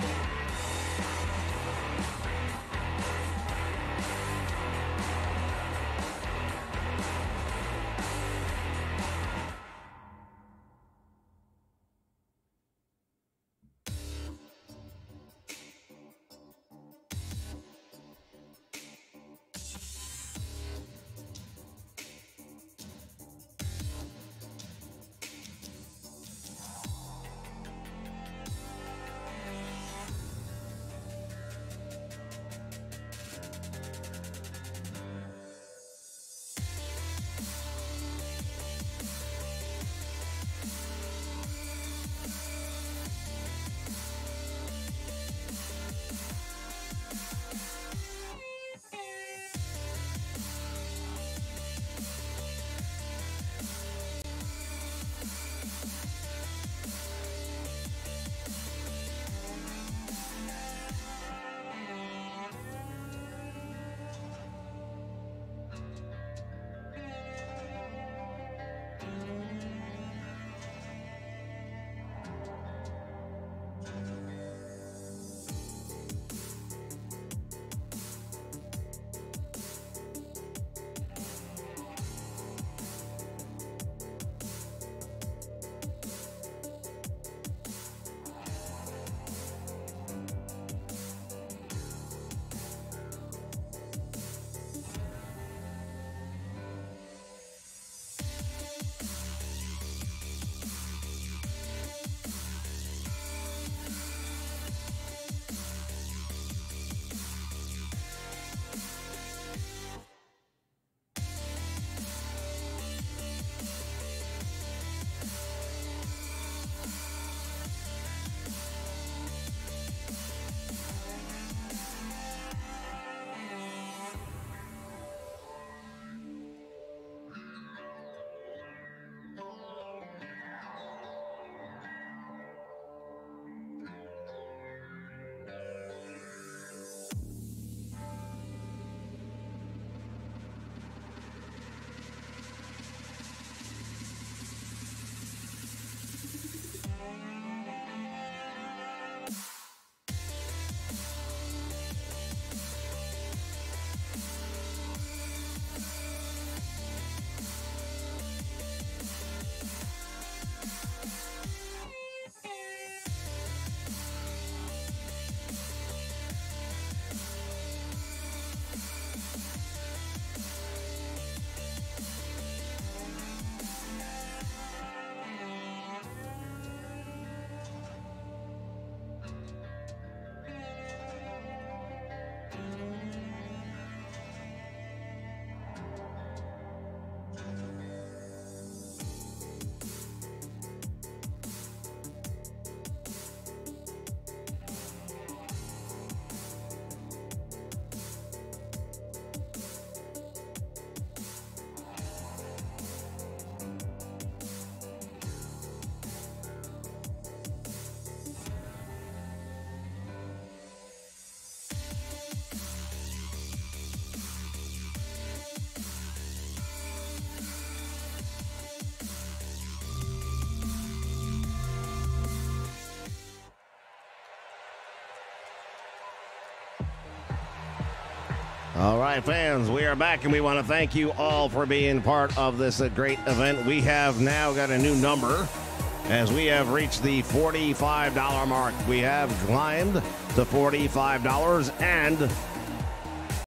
J: All right, fans, we are back, and we want to thank you all for being part of this great event. We have now got a new number as we have reached the $45 mark. We have climbed to $45, and